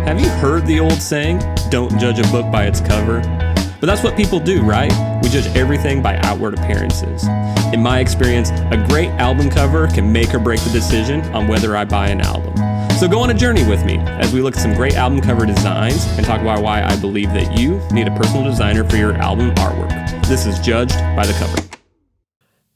Have you heard the old saying, don't judge a book by its cover? But that's what people do, right? We judge everything by outward appearances. In my experience, a great album cover can make or break the decision on whether I buy an album. So go on a journey with me as we look at some great album cover designs and talk about why I believe that you need a personal designer for your album artwork. This is Judged by the Cover.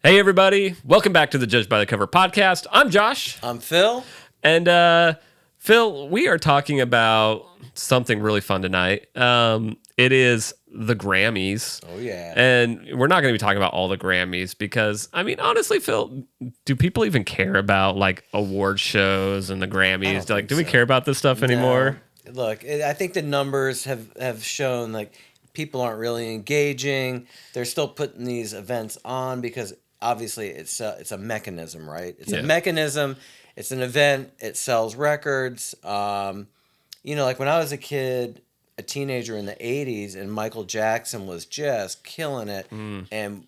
Hey everybody, welcome back to the Judged by the Cover podcast. I'm Josh. I'm Phil. And Phil, we are talking about something really fun tonight. It is the Grammys. Oh, yeah. And we're not going to be talking about all the Grammys because, I mean, honestly, Phil, do people even care about like award shows and the Grammys? Like, do we care about this stuff anymore? No. Look, I think the numbers have shown like people aren't really engaging. They're still putting these events on because obviously it's a mechanism, right? It's a mechanism. It's an event. It sells records. Like when I was a kid, a teenager in the 80s, and Michael Jackson was just killing it. And,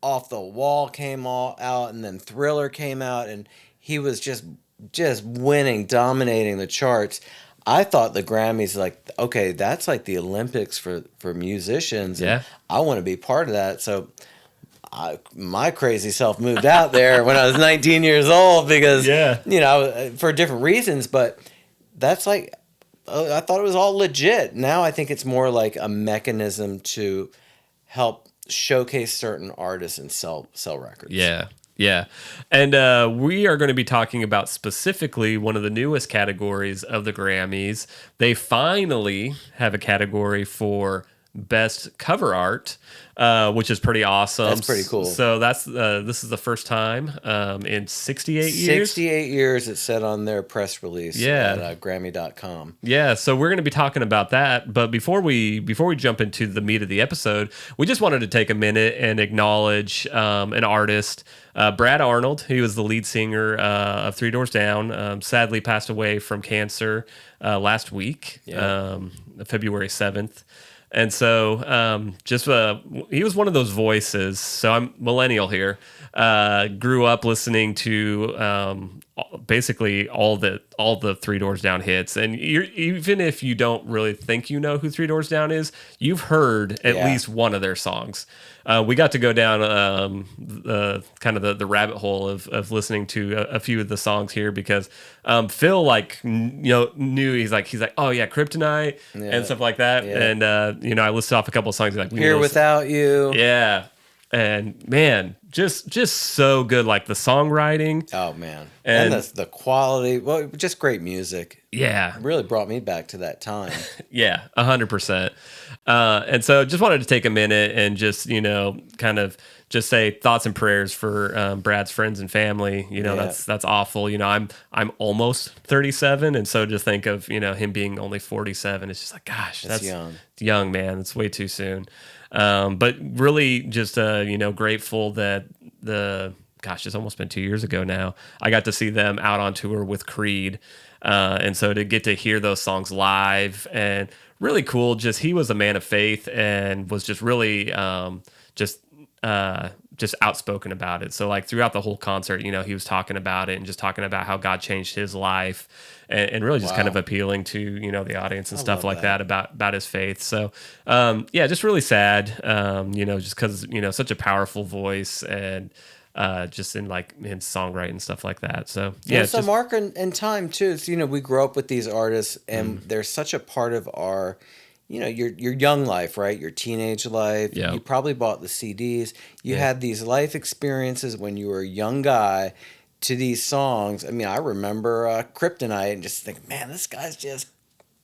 Off the Wall came out, and then Thriller came out, and he was just winning, dominating the charts. I thought the Grammys, like, okay, that's like the Olympics for musicians. And I want to be part of that. So my crazy self moved out there when I was 19 years old because, for different reasons. But that's like, I thought it was all legit. Now I think it's more like a mechanism to help showcase certain artists and sell records. Yeah. And we are going to be talking about specifically one of the newest categories of the Grammys. They finally have a category for Best Cover Art, which is pretty awesome. That's pretty cool. So this is the first time in 68 years. 68 years it said on their press release at Grammy.com. Yeah, so we're going to be talking about that. But before we jump into the meat of the episode, we just wanted to take a minute and acknowledge an artist, Brad Arnold. He was the lead singer of Three Doors Down. Sadly passed away from cancer last week, February 7th. And so he was one of those voices. So I'm millennial here. Grew up listening to basically all the Three Doors Down hits. And even if you don't really think you know who Three Doors Down is, you've heard at least one of their songs. We got to go down kind of the rabbit hole of listening to a few of the songs here because Phil knew he's like oh yeah, Kryptonite and stuff like that. And I listed off a couple of songs like Here Without You. Yeah. And man, just so good, like the songwriting. Oh man, and the quality. Well, just great music. Yeah, it really brought me back to that time. Yeah, 100%. And so, just wanted to take a minute and just kind of just say thoughts and prayers for Brad's friends and family. That's awful. I'm almost 37, and so just think of him being only 47. It's just like, gosh, that's young, man. It's way too soon. But really just, grateful that it's almost been 2 years ago now. I got to see them out on tour with Creed. And so to get to hear those songs live and really cool, he was a man of faith and was just really, just outspoken about it. So like throughout the whole concert, he was talking about it and just talking about how God changed his life and really just kind of appealing to, the audience and stuff like that about his faith. So, just really sad, just cause, such a powerful voice and, just in songwriting and stuff like that. So yeah, it's a mark in time too. It's, we grow up with these artists and they're such a part of our, your young life, right? Your teenage life. Yeah. You probably bought the CDs. You had these life experiences when you were a young guy to these songs. I mean, I remember Kryptonite and just think, man, this guy's just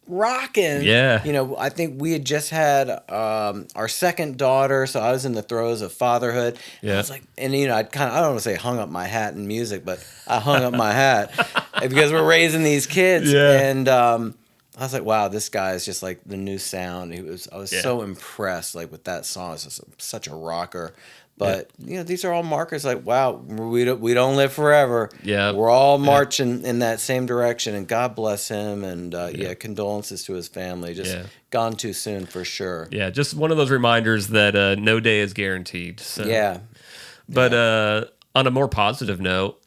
rocking. Yeah. I think we had just had our second daughter, so I was in the throes of fatherhood. Yeah. I was like, and I don't want to say hung up my hat in music, but I hung up my hat because we're raising these kids. Yeah. And I was like, wow, this guy is just like the new sound. I was so impressed with that song. It's just such a rocker. But these are all markers like, wow, we don't live forever. Yeah, we're all marching in that same direction, and God bless him. And condolences to his family. Just gone too soon for sure. Yeah, just one of those reminders that no day is guaranteed. So. Yeah, but on a more positive note,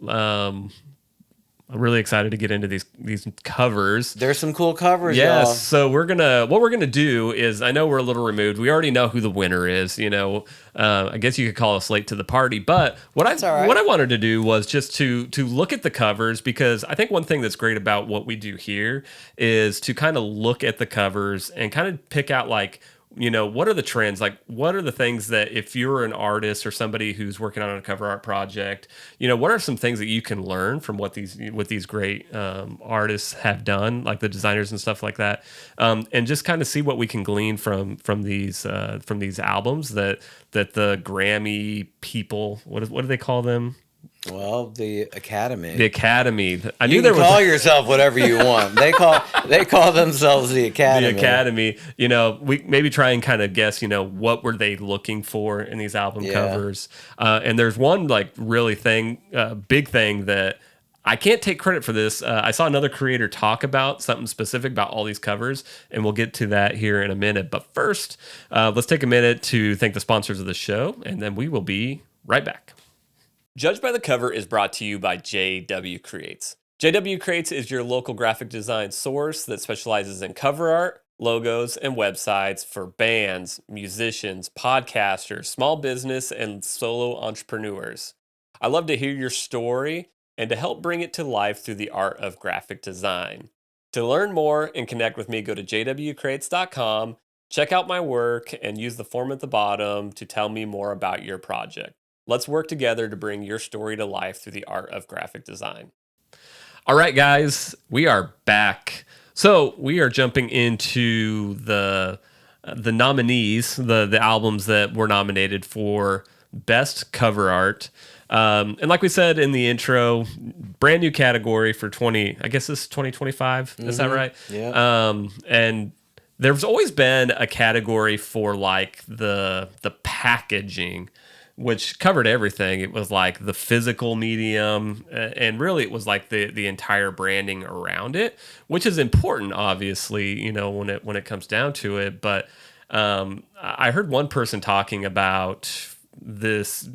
I'm really excited to get into these covers. There's some cool covers, Yes. y'all. So what we're gonna do is, I know we're a little removed. We already know who the winner is. I guess you could call us late to the party. But what I wanted to do was just to look at the covers, because I think one thing that's great about what we do here is to kind of look at the covers and kind of pick out, like, what are the trends? Like, what are the things that, if you're an artist or somebody who's working on a cover art project, what are some things that you can learn from what these great artists have done, like the designers and stuff like that, and just kind of see what we can glean from these albums that the Grammy people, what do they call them? Well, the Academy. The Academy. I knew there was. You can call yourself whatever you want. They call themselves the Academy. The Academy. We maybe try and kind of guess, what were they looking for in these album covers. And there's one like really big thing that I can't take credit for this. I saw another creator talk about something specific about all these covers, and we'll get to that here in a minute. But first, let's take a minute to thank the sponsors of the show, and then we will be right back. Judged by the Cover is brought to you by JW Creates. JW Creates is your local graphic design source that specializes in cover art, logos, and websites for bands, musicians, podcasters, small business, and solo entrepreneurs. I love to hear your story and to help bring it to life through the art of graphic design. To learn more and connect with me, go to jwcreates.com, check out my work, and use the form at the bottom to tell me more about your project. Let's work together to bring your story to life through the art of graphic design. All right, guys, we are back. So we are jumping into the nominees, the albums that were nominated for Best Cover Art. And like we said in the intro, brand new category for 2025. Is that right? Yeah. And there's always been a category for like the packaging, which covered everything. It was like the physical medium, and really it was like the entire branding around it, which is important, obviously, when it comes down to it. But I heard one person talking about this,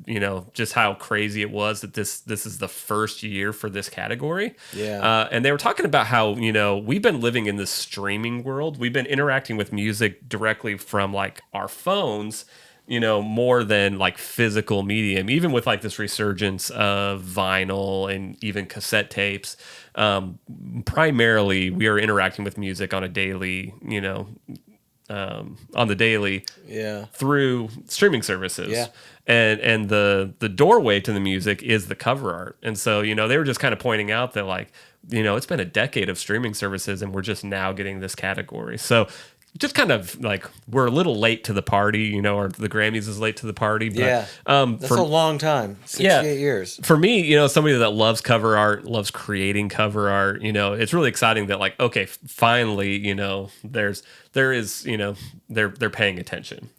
just how crazy it was that this is the first year for this category. Yeah. And they were talking about how, we've been living in this streaming world. We've been interacting with music directly from like our phones, more than like physical medium, even with like this resurgence of vinyl and even cassette tapes. Primarily, we are interacting with music on a daily, through streaming services. Yeah. And the doorway to the music is the cover art. And so, they were just kind of pointing out that, like, it's been a decade of streaming services and we're just now getting this category. So just kind of like we're a little late to the party, or the Grammys is late to the party. But, that's a long time, 68 years. For me, somebody that loves cover art, loves creating cover art, it's really exciting that, like, okay, finally, they're paying attention,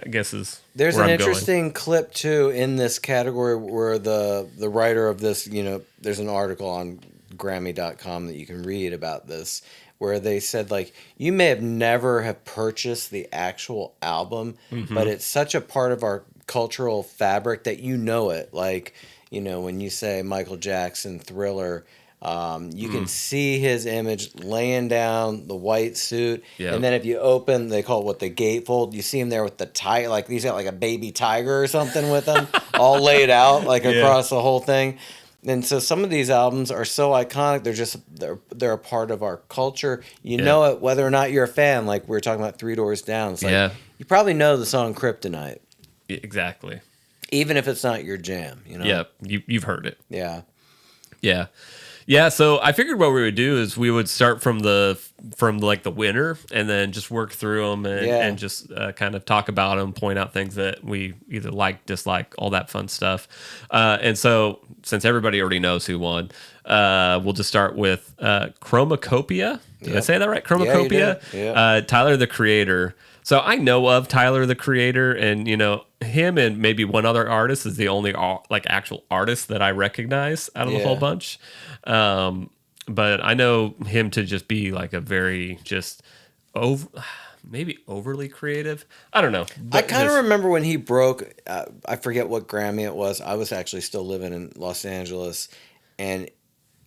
I guess there's an interesting clip too in this category where the writer of this, there's an article on Grammy.com that you can read about this, where they said, like, you may have never have purchased the actual album, but it's such a part of our cultural fabric that it. Like, when you say Michael Jackson, Thriller, you can see his image laying down the white suit. Yep. And then if you open, they call it the gatefold, you see him there with the tiger, like he's got like a baby tiger or something with him, all laid out like across the whole thing. And so some of these albums are so iconic. They're a part of our culture. Know it whether or not you're a fan. Like we were talking about Three Doors Down. It's like, you probably know the song Kryptonite. Exactly. Even if it's not your jam, Yeah, you've heard it. Yeah. Yeah. Yeah, so I figured what we would do is we would start from the winner and then just work through them and just kind of talk about them, point out things that we either like, dislike, all that fun stuff. And so since everybody already knows who won, we'll just start with Chromakopia. Did I say that right? Chromakopia. Yeah. Tyler, the Creator. So I know of Tyler, the Creator, and him and maybe one other artist is the only like actual artist that I recognize out of the whole bunch. But I know him to just be like a very just maybe overly creative. I don't know. I kind of remember when he broke. I forget what Grammy it was. I was actually still living in Los Angeles, and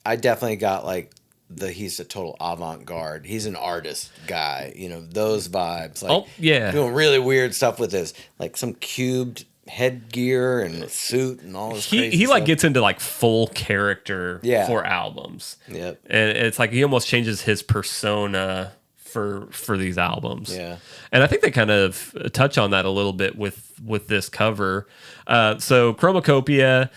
I definitely got like he's a total avant-garde. He's an artist guy, those vibes. Like doing really weird stuff with his like some cubed headgear and suit and all this crazy he stuff. like gets into like full character for albums. Yep. And it's like he almost changes his persona for these albums. Yeah. And I think they kind of touch on that a little bit with this cover. So Chromacopia,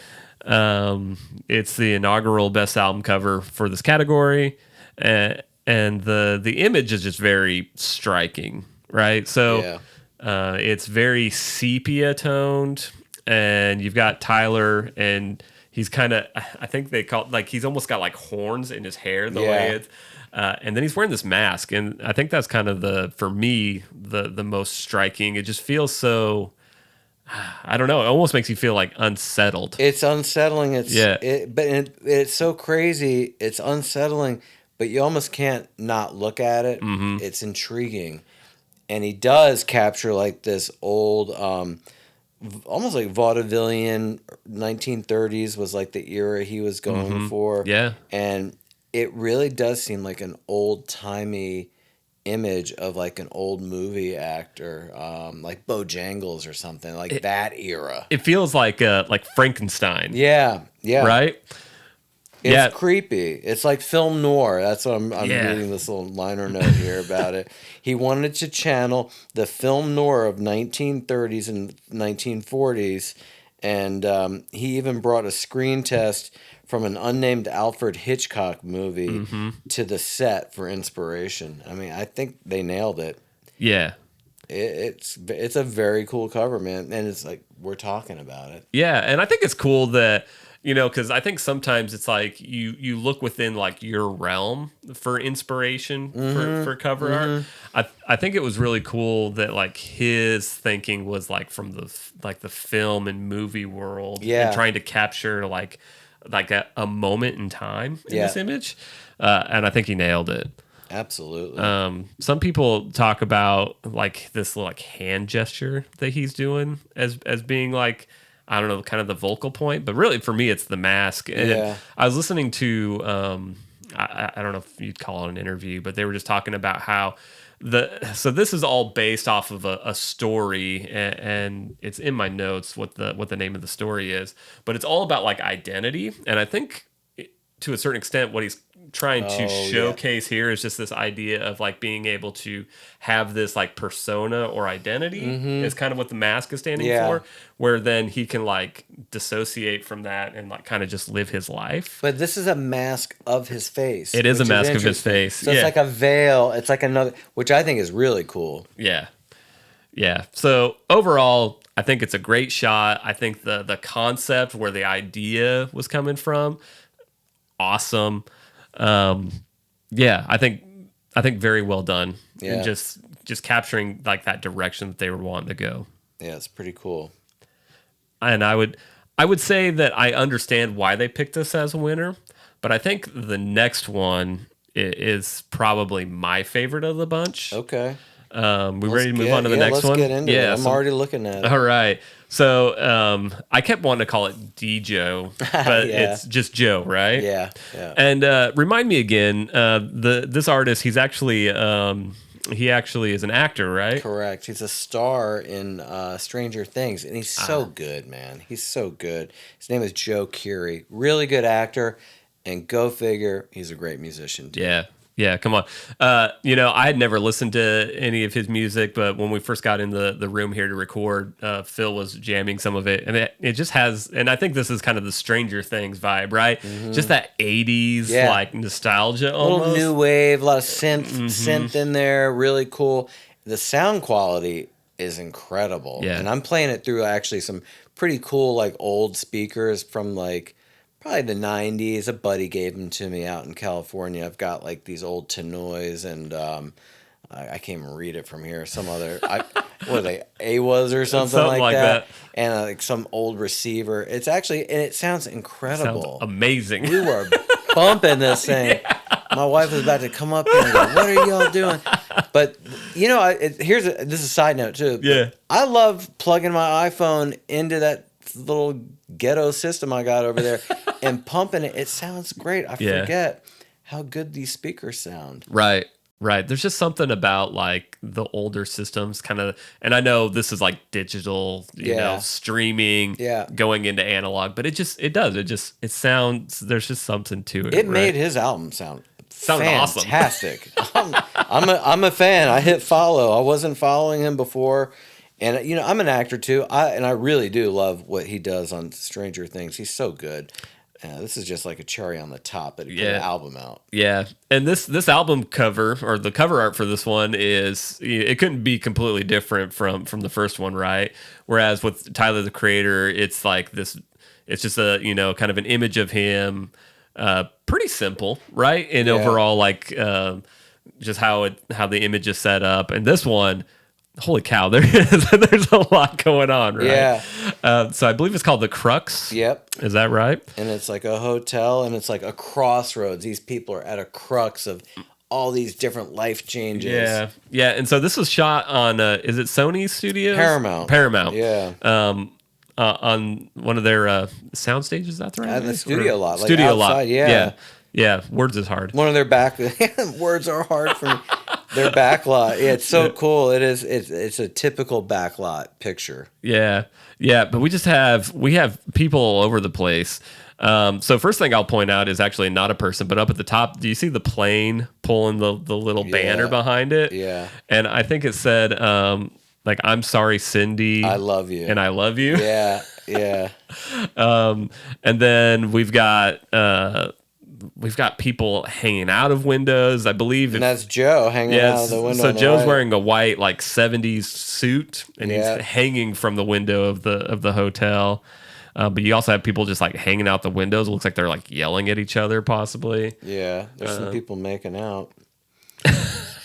it's the inaugural Best Album cover for this category. And the image is just very striking, right? So it's very sepia toned, and you've got Tyler, and he's kind of, I think they call it, like, he's almost got like horns in his hair the way it's, and then he's wearing this mask, and I think that's kind of for me, the most striking. It just feels so, I don't know, it almost makes you feel like unsettled. It's unsettling. It's so crazy. It's unsettling, but you almost can't not look at it. Mm-hmm. It's intriguing. And he does capture like this old, almost like vaudevillian 1930s was like the era he was going for. Yeah. And it really does seem like an old-timey image of like an old movie actor, like Bojangles or something, like that era. It feels like Frankenstein. Yeah. Right? It's creepy. It's like film noir. That's what I'm reading this little liner note here about it. He wanted to channel the film noir of 1930s and 1940s, and he even brought a screen test from an unnamed Alfred Hitchcock movie to the set for inspiration. I mean, I think they nailed it. Yeah. It's a very cool cover, man, and it's like we're talking about it. Yeah, and I think it's cool that, because I think sometimes it's like you look within like your realm for inspiration for cover art. I think it was really cool that like his thinking was like from the film and movie world, and trying to capture like a moment in time in this image, and I think he nailed it. Absolutely. Some people talk about like this little like hand gesture that he's doing as being like, I don't know, kind of the vocal point, but really for me, it's the mask. And I was listening to, I don't know if you'd call it an interview, but they were just talking about how so this is all based off of a story, and it's in my notes what the name of the story is, but it's all about like identity. And I think to a certain extent, what he's trying to showcase here is just this idea of like being able to have this like persona or identity is kind of what the mask is standing for, where then he can like dissociate from that and like kind of just live his life. But this is a mask of his face. It is a mask of his face. So it's like a veil. It's like another, which I think is really cool. Yeah. Yeah. So overall, I think it's a great shot. I think the concept where the idea was coming from, awesome. I think very well done. Yeah. And just capturing like that direction that they were wanting to go. Yeah, it's pretty cool. And I would say that I understand why they picked this as a winner, but I think the next one is probably my favorite of the bunch. Okay. We ready to move on to the next one? Let's get into it. I'm already looking at it. All right. So I kept wanting to call it D-Joe, but it's just Joe, right? Yeah. And remind me again, this artist, he actually is an actor, right? Correct. He's a star in Stranger Things, and he's so good, man. He's so good. His name is Joe Keery. Really good actor, and go figure, he's a great musician, too. Yeah, come on. I had never listened to any of his music, but when we first got in the room here to record, Phil was jamming some of it, and it just has, and I think this is kind of the Stranger Things vibe, right? Just that 80s like nostalgia almost. A little new wave, a lot of synth in there, really cool. The sound quality is incredible. Yeah. And I'm playing it through actually some pretty cool like old speakers from like probably the 90s. A buddy gave them to me out in California. I've got like these old Tenoys, and I can't even read it from here. Some other, what are they, AWAs or something like that. And like some old receiver. It's actually, and it sounds incredible. Sounds amazing. We were bumping this thing. My wife was about to come up here and go, "What are y'all doing?" But this is a side note too. Yeah, I love plugging my iPhone into that little ghetto system I got over there, and pumping it. It sounds great. I Yeah. forget how good these speakers sound. Right. Right. There's just something about like the older systems kind of, and I know this is like digital, you know, streaming, going into analog, but it sounds, there's just something to it. It made his album sound awesome. Fantastic. I'm a fan. I hit follow. I wasn't following him before. And, you know, I'm an actor too. I really do love what he does on Stranger Things. He's so good. This is just like a cherry on the top that he put an album out. Yeah. And this album cover, or the cover art for this one, it couldn't be completely different from the first one, right? Whereas with Tyler, the Creator, it's like this, it's just a, you know, kind of an image of him, pretty simple, right? And overall, like, just how the image is set up. And this one, holy cow, there's a lot going on, right? Yeah. So I believe it's called the Crux. Yep. Is that right? And it's like a hotel, and it's like a crossroads. These people are at a crux of all these different life changes. Yeah. Yeah. And so this was shot on, is it Sony Studios? Paramount. Yeah. On one of their sound stages, that's right? At the studio lot. Studio like outside, lot. Yeah. Yeah. Words is hard. One of their words are hard for me. Their backlot. Yeah, it's so cool. It is. It's a typical backlot picture. Yeah. Yeah. But we have people all over the place. So first thing I'll point out is actually not a person, but up at the top, do you see the plane pulling the little banner behind it? Yeah. And I think it said, like, I'm sorry, Cindy. I love you. And I love you. Yeah. Yeah. And then we've got people hanging out of windows, I believe. And that's Joe hanging out of the window. So Joe's wearing a white, like, 70s suit, and he's hanging from the window of the hotel. But you also have people just like hanging out the windows. It looks like they're like yelling at each other, possibly. Yeah, there's some people making out.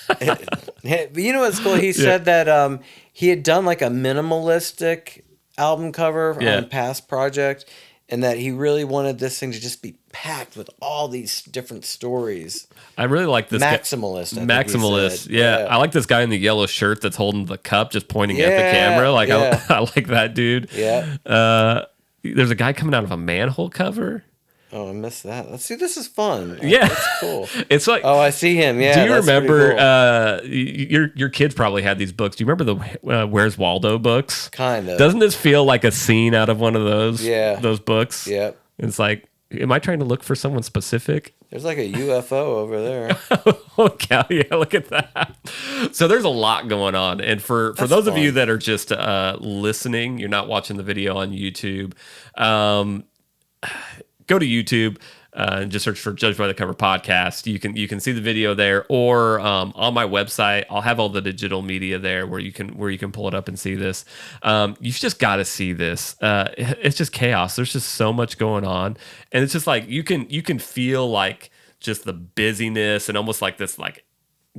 But you know what's cool? He said that he had done like a minimalistic album cover on a past project, and that he really wanted this thing to just be packed with all these different stories. I really like this maximalist. Maximalist, yeah. I like this guy in the yellow shirt that's holding the cup, just pointing at the camera. Like I like that dude. Yeah. There's a guy coming out of a manhole cover. Oh, I missed that. Let's see. This is fun. Yeah, that's cool. It's like, oh, I see him. Yeah. Do you remember? Cool. Your kids probably had these books. Do you remember the Where's Waldo books? Kind of. Doesn't this feel like a scene out of one of those? Yeah. Those books. Yep. It's like, am I trying to look for someone specific? There's like a UFO over there. Oh, cow, yeah, look at that. So there's a lot going on. And for those of you that are just listening, you're not watching the video on YouTube, go to YouTube and just search for Judge by the Cover podcast. You can see the video there, or on my website, I'll have all the digital media there where you can pull it up and see this. You've just got to see this. It's just chaos. There's just so much going on, and it's just like you can feel like just the busyness and almost like this like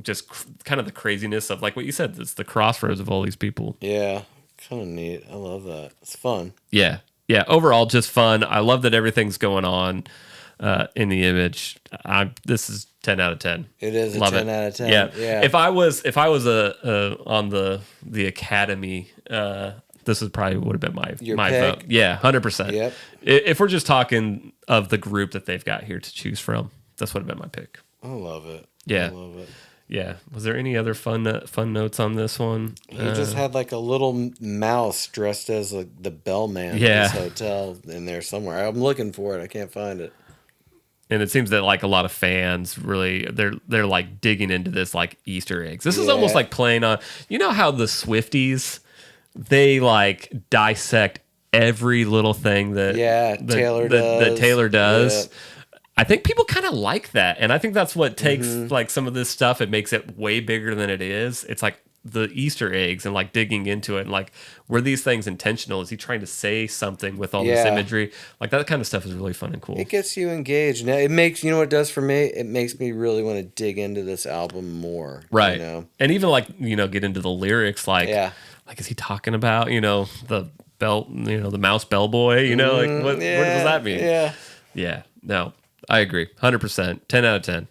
just kind of the craziness of like what you said. It's the crossroads of all these people. Yeah, kind of neat. I love that. It's fun. Yeah. Yeah, overall, just fun. I love that everything's going on in the image. This is 10 out of 10. It is love a 10 out of 10. Yeah. If I was on the Academy, this would have been my pick? vote. Yeah, 100%. Yep. If we're just talking of the group that they've got here to choose from, this would have been my pick. I love it. Yeah. I love it. Yeah. Was there any other fun notes on this one? He just had like a little mouse dressed as like the bellman of this hotel in there somewhere. I'm looking for it. I can't find it. And it seems that like a lot of fans really they're like digging into this like Easter eggs. This is almost like playing on, you know how the Swifties, they like dissect every little thing that Taylor does. Yeah. I think people kind of like that. And I think that's what takes like some of this stuff. It makes it way bigger than it is. It's like the Easter eggs and like digging into it. And like, were these things intentional? Is he trying to say something with all this imagery? Like that kind of stuff is really fun and cool. It gets you engaged. Now it makes, you know what it does for me? It makes me really want to dig into this album more. Right. You know? And even like, you know, get into the lyrics. Like, like, is he talking about, you know, the belt, you know, the mouse bellboy, you know, like what does that mean? Yeah. Yeah. No. I agree. 100%. 10 out of 10.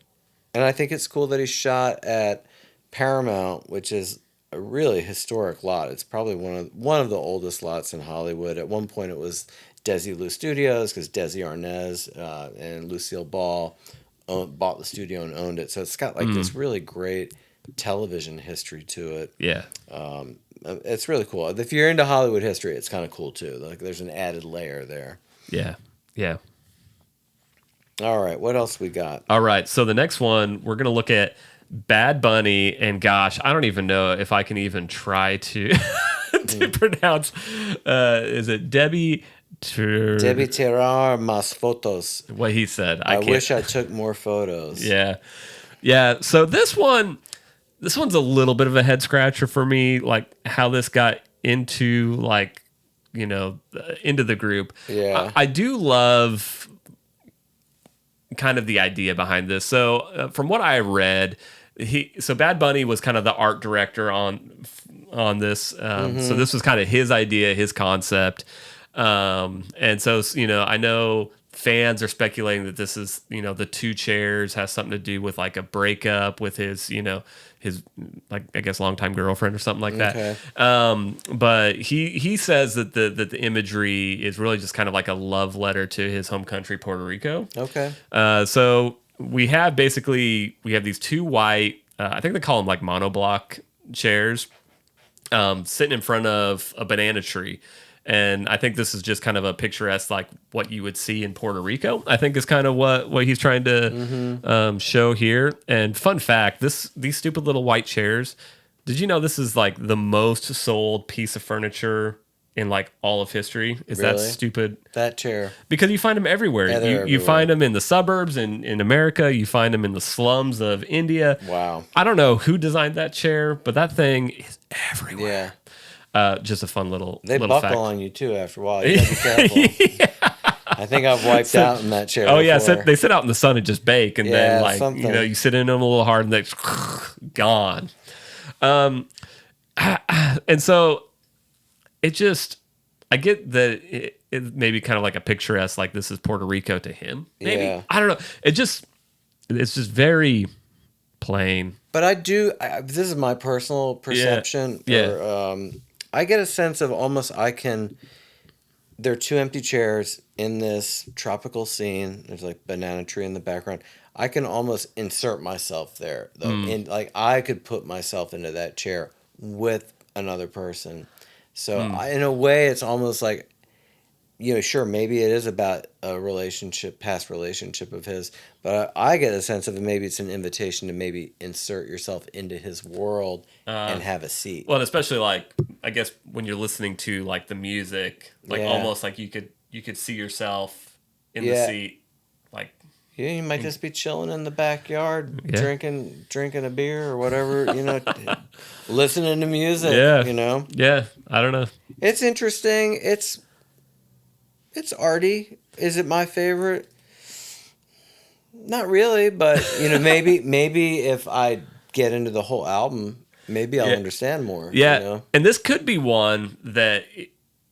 And I think it's cool that he shot at Paramount, which is a really historic lot. It's probably one of the oldest lots in Hollywood. At one point, it was Desilu Studios, because Desi Arnaz and Lucille Ball bought the studio and owned it. So it's got like this really great television history to it. Yeah. It's really cool. If you're into Hollywood history, it's kind of cool too. Like there's an added layer there. Yeah. Yeah. All right, what else we got? All right, so the next one, we're going to look at Bad Bunny, and gosh, I don't even know if I can even try to to pronounce. Is it Debí Tirar Más Fotos. What he said. I wish I took more photos. Yeah. Yeah, so this one's a little bit of a head scratcher for me, like how this got into like, into the group. Yeah. I do love kind of the idea behind this. So from what I read, Bad Bunny was kind of the art director on this. So this was kind of his idea, his concept. And so, I know fans are speculating that this is, the two chairs has something to do with like a breakup with his, his like I guess longtime girlfriend or something like that. But he says that the imagery is really just kind of like a love letter to his home country, Puerto Rico. Okay. So we have these two white, I think they call them like monoblock chairs, sitting in front of a banana tree. And I think this is just kind of a picturesque, like what you would see in Puerto Rico, I think is kind of what he's trying to show here. And fun fact, these stupid little white chairs, did you know this is like the most sold piece of furniture in like all of history? Is Really? that stupid? That chair. Because you find them everywhere. Yeah, they're you everywhere. find them in the suburbs in America. You find them in the slums of India. Wow. I don't know who designed that chair, but that thing is everywhere. Yeah. Just a fun little They little buckle fact. on you too after a while. You gotta be careful. I think I've wiped out in that chair. Oh yeah, before. they sit out in the sun and just bake, and Yeah, then like something. you sit in them a little hard, and they're gone. And so it just, I get that it may be kind of like a picturesque, like this is Puerto Rico to him. Maybe Yeah. I don't know. It's just very plain. But I do. This is my personal perception. Yeah. Or, I get a sense of almost there are two empty chairs in this tropical scene. There's like banana tree in the background. I can almost insert myself there, though. Like I could put myself into that chair with another person. So in a way, it's almost like, sure, maybe it is about a past relationship of his, but I get a sense of it. Maybe it's an invitation to maybe insert yourself into his world and have a seat. Well, and especially like I guess when you're listening to like the music, like Yeah. almost like you could see yourself in the Yeah. seat, like. Yeah, you might just be chilling in the backyard, Yeah. drinking a beer or whatever, listening to music. Yeah. Yeah, I don't know. It's interesting. It's arty. Is it my favorite? Not really, but maybe if I get into the whole album, maybe I'll understand more. Yeah, and this could be one that,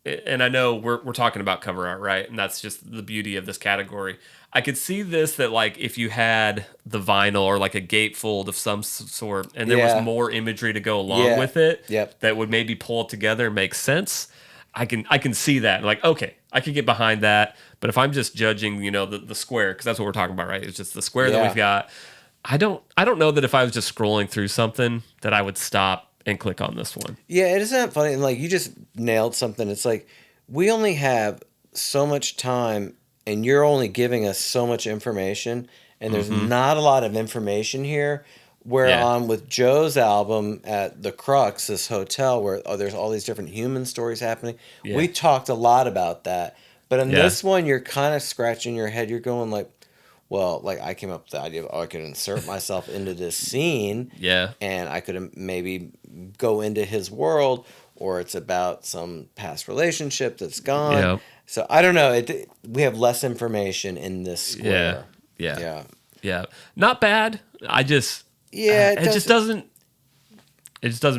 and I know we're talking about cover art, right? And that's just the beauty of this category. I could see this that like if you had the vinyl or like a gatefold of some sort, and there was more imagery to go along with it, that would maybe pull it together and make sense. I can see that. Like, okay, I could get behind that. But if I'm just judging, the square, because that's what we're talking about, right? It's just the square that we've got. I don't know that if I was just scrolling through something that I would stop and click on this one. Yeah, it isn't that funny. And like you just nailed something. It's like we only have so much time, and you're only giving us so much information, and there's not a lot of information here. Where on with Joe's album at the Crux, this hotel where there's all these different human stories happening. Yeah. We talked a lot about that. But in this one, you're kind of scratching your head. You're going like, well, like I came up with the idea of, I could insert myself into this scene. Yeah. And I could maybe go into his world, or it's about some past relationship that's gone. Yeah. So I don't know. We have less information in this square. Yeah. Not bad. Yeah, it just doesn't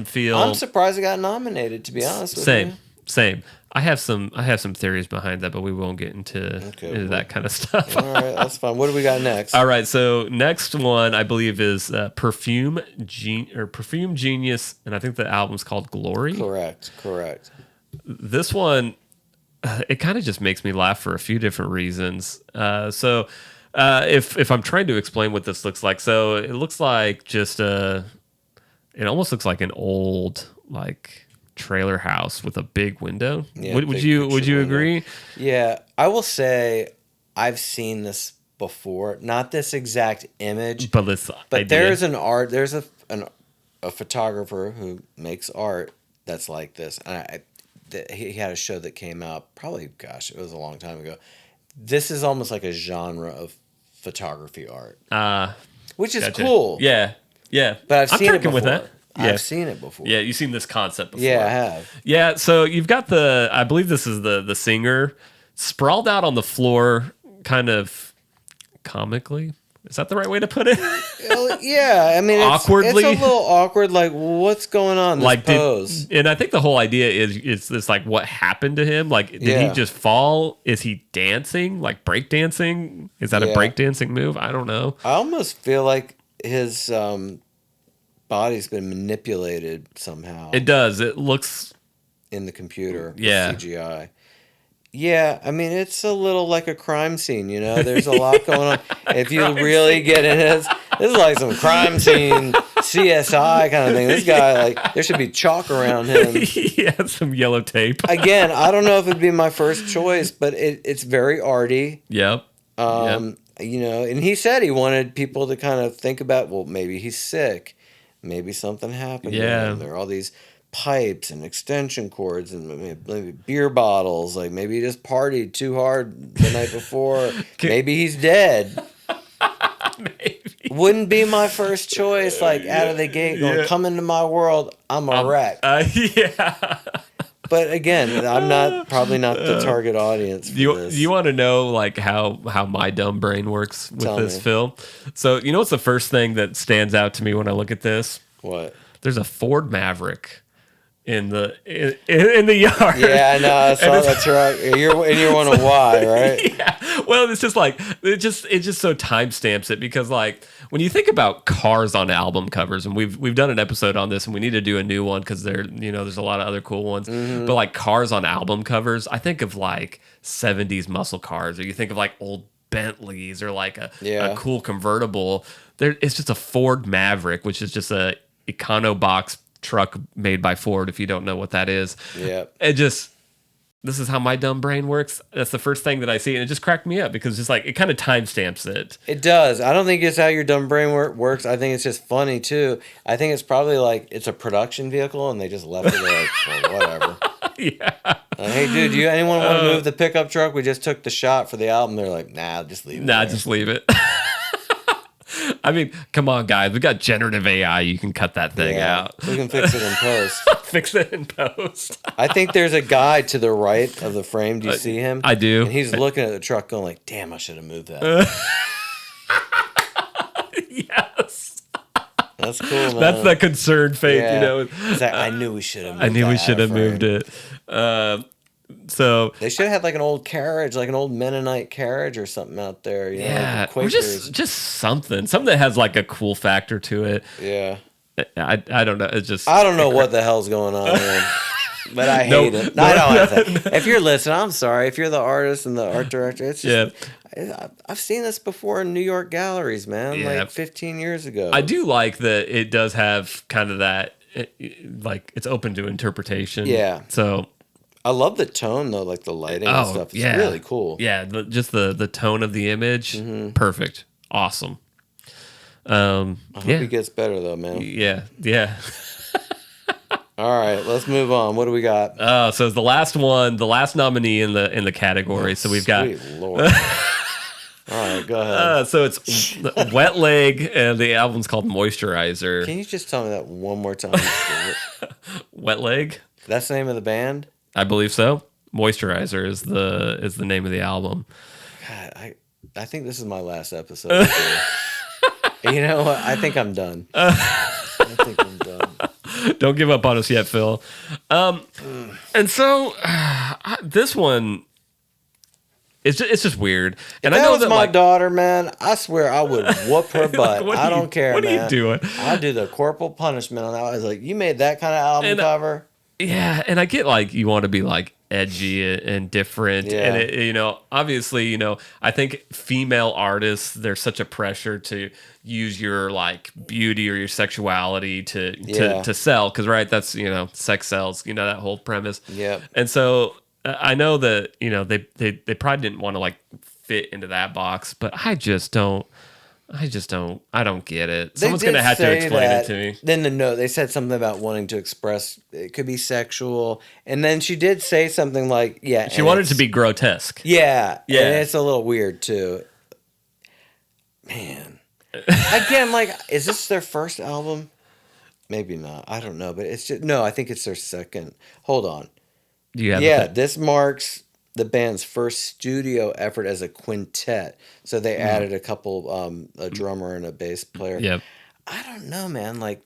feel. I'm surprised it got nominated, to be honest with you. Same. I have some theories behind that, but we won't get into that kind of stuff. All right, that's fine. What do we got next? All right, so next one I believe is Perfume Genius, and I think the album's called Glory. Correct. This one, it kind of just makes me laugh for a few different reasons. If I'm trying to explain what this looks like, so it looks like just it almost looks like an old like trailer house with a big window. Yeah, would you agree? Yeah, I will say I've seen this before. Not this exact image, But this idea. there's a photographer who makes art that's like this. And he had a show that came out probably, gosh, it was a long time ago. This is almost like a genre of photography art, which is cool. Yeah. But I've seen it before. with that. Yeah. I've seen it before. Yeah, you've seen this concept before. Yeah, I have. Yeah, so you've got I believe this is the singer sprawled out on the floor, kind of comically. Is that the right way to put it? Yeah, I mean, awkwardly. it's a little awkward. Like, what's going on? This pose. And I think the whole idea is this like what happened to him. Like, did he just fall? Is he dancing? Like break dancing? Is that a break dancing move? I don't know. I almost feel like his body's been manipulated somehow. It does. It looks in the computer. Yeah. CGI. Yeah, I mean, it's a little like a crime scene, you know? There's a lot going on. If you really get in it, this is like some crime scene, CSI kind of thing. This guy, like, there should be chalk around him. Yeah, some yellow tape. Again, I don't know if it'd be my first choice, but it's very arty. Yep. You know, and he said he wanted people to kind of think about, well, maybe he's sick. Maybe something happened to him. There are all these pipes and extension cords and maybe beer bottles. Like maybe he just partied too hard the night before. Maybe he's dead. Maybe. Wouldn't be my first choice. Like out of the gate, going come into my world. I'm a wreck. Yeah. But again, I'm probably not the target audience for this. You want to know like how my dumb brain works with this film? So you know what's the first thing that stands out to me when I look at this? What? There's a Ford Maverick in the yard. Yeah, I know. I saw that truck. You're wondering why, right? Yeah. Well, it's just like it just so timestamps it because like when you think about cars on album covers, and we've done an episode on this, and we need to do a new one because there's a lot of other cool ones. Mm-hmm. But like cars on album covers, I think of like 70s muscle cars, or you think of like old Bentleys, or like a cool convertible. It's just a Ford Maverick, which is just a Econobox truck made by Ford, if you don't know what that is. Yeah. This is how my dumb brain works. That's the first thing that I see, and it just cracked me up because just like it kind of timestamps it. It does. I don't think it's how your dumb brain works. I think it's just funny too. I think it's probably like it's a production vehicle and they just left it there like, well, whatever. Yeah. Hey, dude, anyone want to move the pickup truck? We just took the shot for the album. They're like, nah, just leave it. Nah, just leave it. I mean, come on, guys. We got generative AI. You can cut that thing out. We can fix it in post. Fix it in post. I think there's a guy to the right of the frame. Do you see him? I do. And he's looking at the truck going like, damn, I should have moved that. Yes. That's cool, man. That's the concerned faith, you know. It's like, I knew we should have moved it. I knew we should have moved it. So they should have had like an old carriage, like an old Mennonite carriage or something out there. You know, like or just something that has like a cool factor to it. Yeah, I don't know. It's just I don't know what the hell's going on, man. But I hate it. No, I don't. If you're listening, I'm sorry. If you're the artist and the art director, it's just, I've seen this before in New York galleries, man. Like 15 years ago. I do like that it does have kind of that, like it's open to interpretation. Yeah. So. I love the tone though, like the lighting and stuff. It's really cool. Yeah, just the tone of the image, perfect, awesome. I hope it gets better though, man. Yeah. All right, let's move on. What do we got? So it's the last nominee in the category. So we've got. Lord. All right, go ahead. So it's Wet Leg, and the album's called Moisturizer. Can you just tell me that one more time? Wet Leg. That's the name of the band? I believe so. Moisturizer is the name of the album. God, I think this is my last episode. You know what? I think I'm done. Don't give up on us yet, Phil. And so this one, it's just weird. And if I know that was my daughter, man, I swear I would whoop her butt. Like, I don't care, man. What are you doing? I do the corporal punishment on that. I was like, you made that kind of album cover. Yeah, and I get like you want to be like edgy and different, and obviously, I think female artists, there's such a pressure to use your like beauty or your sexuality to sell, because right, that's sex sells, that whole premise. Yep. And so I know that they probably didn't want to like fit into that box, but I don't get it. Someone's going to have to explain it to me. Then the note, they said something about wanting to express, it could be sexual. And then she did say something like, she wanted it to be grotesque. Yeah. Yeah. And it's a little weird too. Man. Again, like, is this their first album? Maybe not. I don't know. But it's just, no, I think it's their second. Hold on. Do you have this marks the band's first studio effort as a quintet. So they added a couple, a drummer and a bass player. Yep. I don't know, man. Like,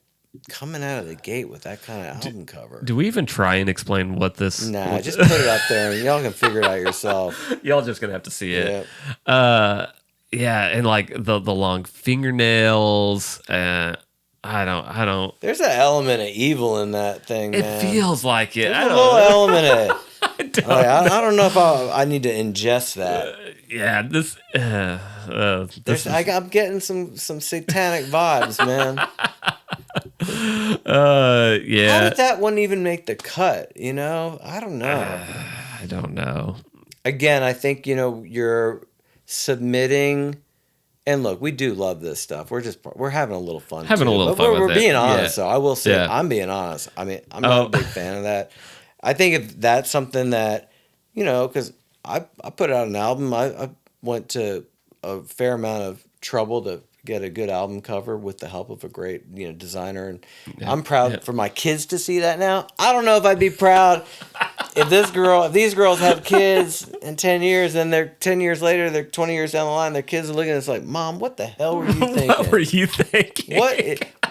coming out of the gate with that kind of album cover. Do we even try and explain what this... Nah, just put it up there and y'all can figure it out yourself. Y'all just going to have to see it. Yep. Yeah, and like the long fingernails. I don't... There's an element of evil in that thing, man. It feels like it. There's a little element of it. I don't know if I need to ingest that. I'm getting some satanic vibes, man. Yeah. How did that one even make the cut? I don't know. I don't know. Again, I think you're submitting. And look, we do love this stuff. We're having a little fun. We're being honest, though. I will say, I'm being honest. I mean, I'm not a big fan of that. I think if that's something that, because I put out an album, I went to a fair amount of trouble to get a good album cover with the help of a great, designer. And I'm proud for my kids to see that now. I don't know if I'd be proud if these girls have kids in 10 years, and they're 10 years later, they're 20 years down the line, their kids are looking at us like, Mom, what the hell were you thinking? What were you thinking?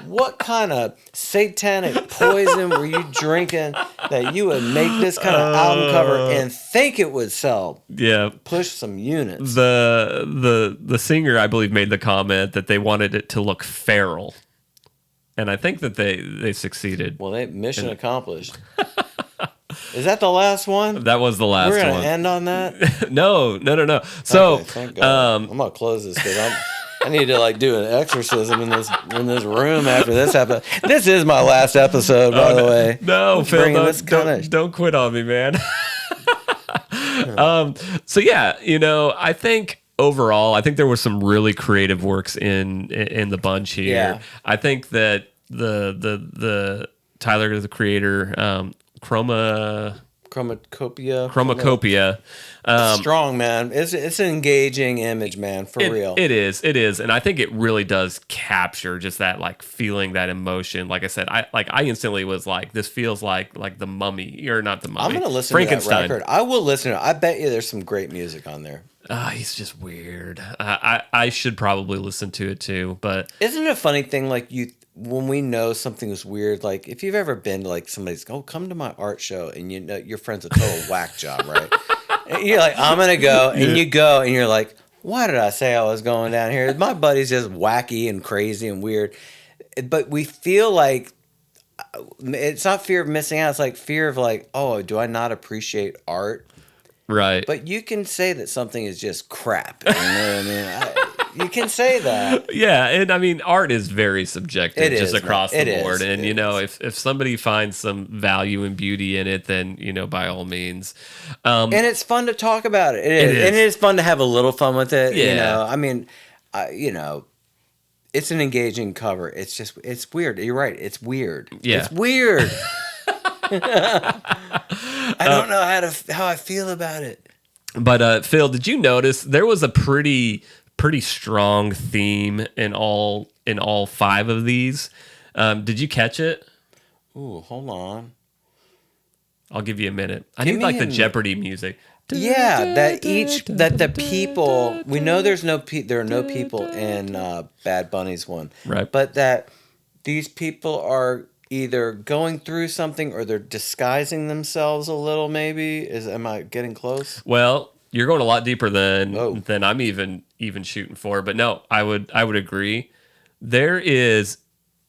What kind of satanic poison were you drinking that you would make this kind of album cover and think it would sell? Yeah. Push some units. The singer, I believe, made the comment that they wanted it to look feral. And I think that they succeeded. Well, mission accomplished. Is that the last one? That was the last one. We're going to end on that? No. So, okay, thank God. I'm going to close this because I need to do an exorcism in this room after this episode. This is my last episode, by the way. No, Phil, don't quit on me, man. So yeah, I think overall, there was some really creative works in the bunch here. Yeah. I think that the Tyler, the creator, Chromakopia. Strong, man. It's an engaging image, man, for real. It is, and I think it really does capture just that feeling, that emotion. Like I said, I instantly was like, this feels like the Mummy, or not the Mummy. I'm gonna listen to that record. I will listen to it. I bet you there's some great music on there. He's just weird. I should probably listen to it too, but isn't it a funny thing? When we know something is weird, if you've ever been to somebody's, come to my art show, and your friend's a total whack job, right? And you're like, I'm gonna go, and you go, and you're like, why did I say I was going down here? My buddy's just wacky and crazy and weird, but we feel like it's not fear of missing out. It's fear of oh, do I not appreciate art? Right. But you can say that something is just crap. You know what I mean? You can say that. Yeah, and I mean, art is very subjective across the board. And, if somebody finds some value and beauty in it, then, by all means. And it's fun to talk about it. It is. And it is fun to have a little fun with it. Yeah. I mean, it's an engaging cover. It's weird. You're right. It's weird. Yeah. It's weird. I don't know how I feel about it. But Phil, did you notice there was a pretty strong theme in all 5 of these? Did you catch it? Ooh, hold on. I'll give you a minute. I need the Jeopardy music. Yeah, that the people, we know there are no people in Bad Bunny's one, right? But that these people are either going through something or they're disguising themselves a little. Maybe am I getting close? Well, you're going a lot deeper than I'm even shooting for. But no, I would agree. There is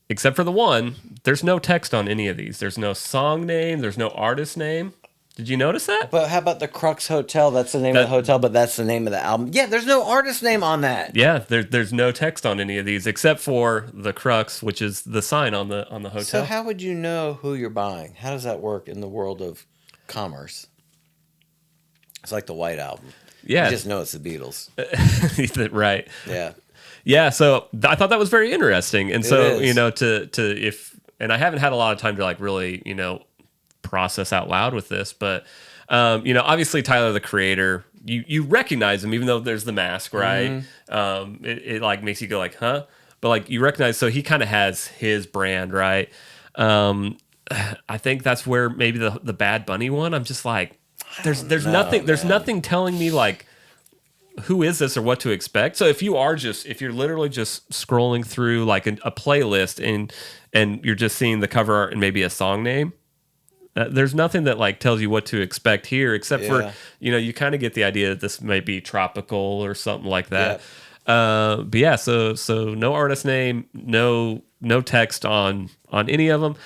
except for the one, there's no text on any of these. There's no song name. There's no artist name. Did you notice that? But how about the Crux Hotel? That's the name of the hotel, but that's the name of the album. Yeah, there's no artist name on that. Yeah, there's no text on any of these except for the Crux, which is the sign on the hotel. So how would you know who you're buying? How does that work in the world of commerce? It's like the White Album. Yeah, you just know it's the Beatles. Right. Yeah. Yeah. So I thought that was very interesting, and so and I haven't had a lot of time to like really process out loud with this, but obviously Tyler the Creator, you recognize him even though there's the mask, right? It like makes you go like, huh? But like you recognize, so he kind of has his brand, right? I think that's where maybe the Bad Bunny one, I'm just like, there's nothing telling me like who is this or what to expect. So if you're literally just scrolling through like a playlist and you're just seeing the cover art and maybe a song name, there's nothing that like tells you what to expect here, except for you kind of get the idea that this may be tropical or something like that. But yeah, so no artist name, no text on any of them.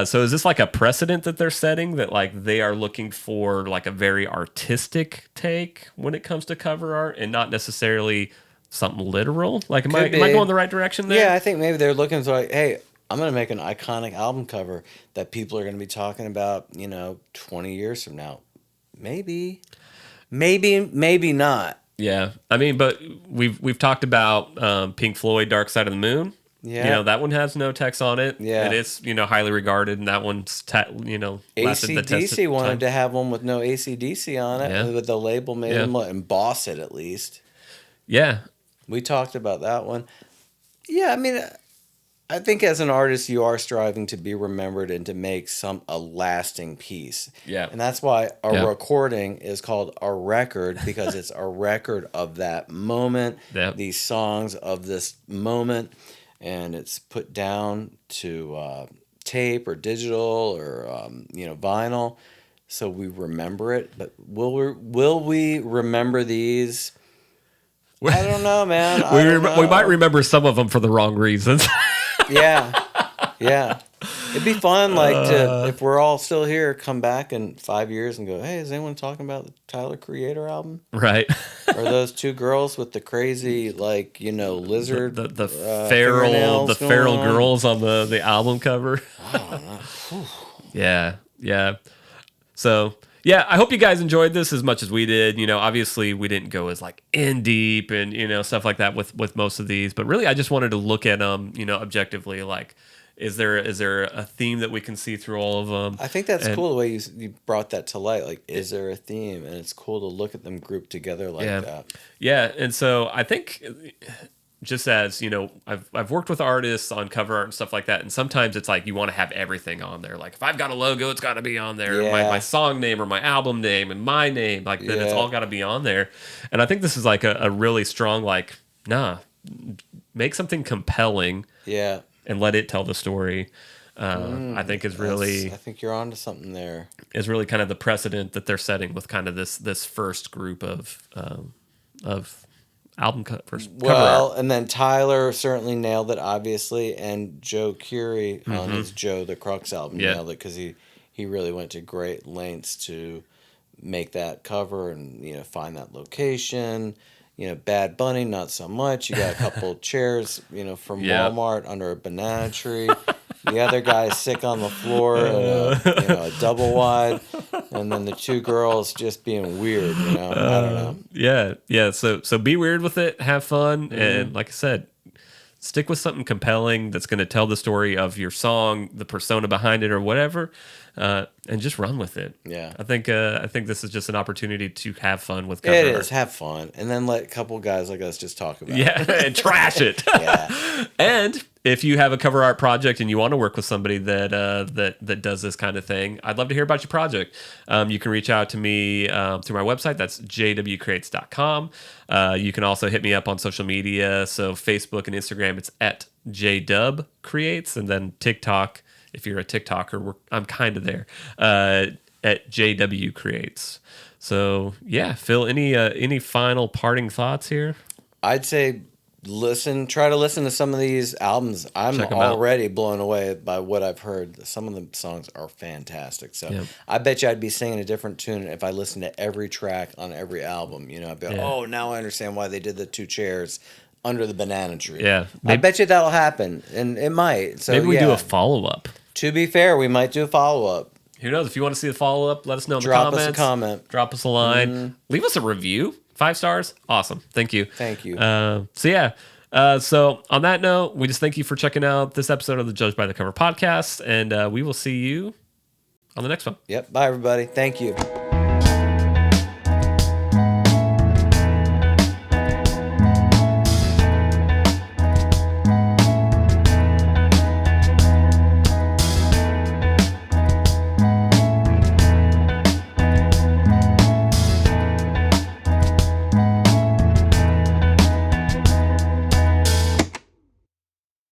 So is this like a precedent that they're setting that like they are looking for like a very artistic take when it comes to cover art and not necessarily something literal? Like am I going the right direction there? Yeah, I think maybe they're looking for like, hey, I'm going to make an iconic album cover that people are going to be talking about, 20 years from now. Maybe not. Yeah. I mean, but we've talked about Pink Floyd, Dark Side of the Moon. Yeah. That one has no text on it. Yeah. And it's, highly regarded, and that one's, lasted the test AC/DC of wanted time. to have one with no AC/DC on it, but the label made them emboss it at least. Yeah. We talked about that one. Yeah, I mean, I think as an artist, you are striving to be remembered and to make a lasting piece. Yeah. And that's why a recording is called a record, because it's a record of that moment, these songs of this moment, and it's put down to tape or digital or vinyl, so we remember it. But will we remember these? I don't know, man. We might remember some of them for the wrong reasons. Yeah. It'd be fun, if we're all still here, come back in 5 years and go, hey, is anyone talking about the Tyler Creator album? Right. Or those two girls with the crazy, lizard, the feral girls on the album cover. I don't know. Yeah. So yeah, I hope you guys enjoyed this as much as we did. Obviously we didn't go as like in deep and stuff like that with most of these, but really I just wanted to look at them, objectively. Like, is there a theme that we can see through all of them? I think that's cool the way you brought that to light. Like, is there a theme? And it's cool to look at them grouped together like that. Yeah, and so I think, just as I've worked with artists on cover art and stuff like that, and sometimes it's like you want to have everything on there. Like if I've got a logo, it's got to be on there. Yeah. My song name or my album name and my name, then it's all got to be on there. And I think this is like a really strong make something compelling. Yeah. And let it tell the story. I think is really. I think you're onto something there. Is really kind of the precedent that they're setting with kind of this first group of album covers. Well, and then Tyler certainly nailed it, obviously, and Joe Curie on his Joe the Crux album nailed it, because he really went to great lengths to make that cover and find that location. Bad Bunny, not so much. You got a couple chairs, from Walmart under a banana tree. The other guy's sick on the floor in a double wide, and then the two girls just being weird. I don't know. Yeah. So be weird with it, have fun, and like I said, stick with something compelling that's going to tell the story of your song, the persona behind it, or whatever, and just run with it. Yeah, I think this is just an opportunity to have fun with cover art. It is, have fun, and then let a couple guys like us just talk about it. Yeah, and trash it. Yeah. And if you have a cover art project and you want to work with somebody that does this kind of thing, I'd love to hear about your project. You can reach out to me through my website. That's jwcreates.com. You can also hit me up on social media. So Facebook and Instagram, it's at jdubcreates, and then TikTok. If you're a TikToker, I'm kind of there at JW Creates. So yeah, Phil, any final parting thoughts here? I'd say try to listen to some of these albums. I'm Check 'em out. already blown away by what I've heard. Some of the songs are fantastic. So Yeah. I bet you I'd be singing a different tune if I listened to every track on every album. You know, I'd be like, Yeah. oh, now I understand why they did the 2 chairs under the banana tree. Yeah. I bet you that'll happen, and it might. So Maybe we do yeah. a follow-up. To be fair, we might do a follow-up. Who knows? If you want to see the follow-up, let us know in the Drop comments. us a comment. Drop us a line. Leave us a review. 5 stars. Awesome. Thank you. Thank you. So on that note, we just thank you for checking out this episode of the Judge by the Cover podcast, and we will see you on the next one. Yep. Bye, everybody. Thank you.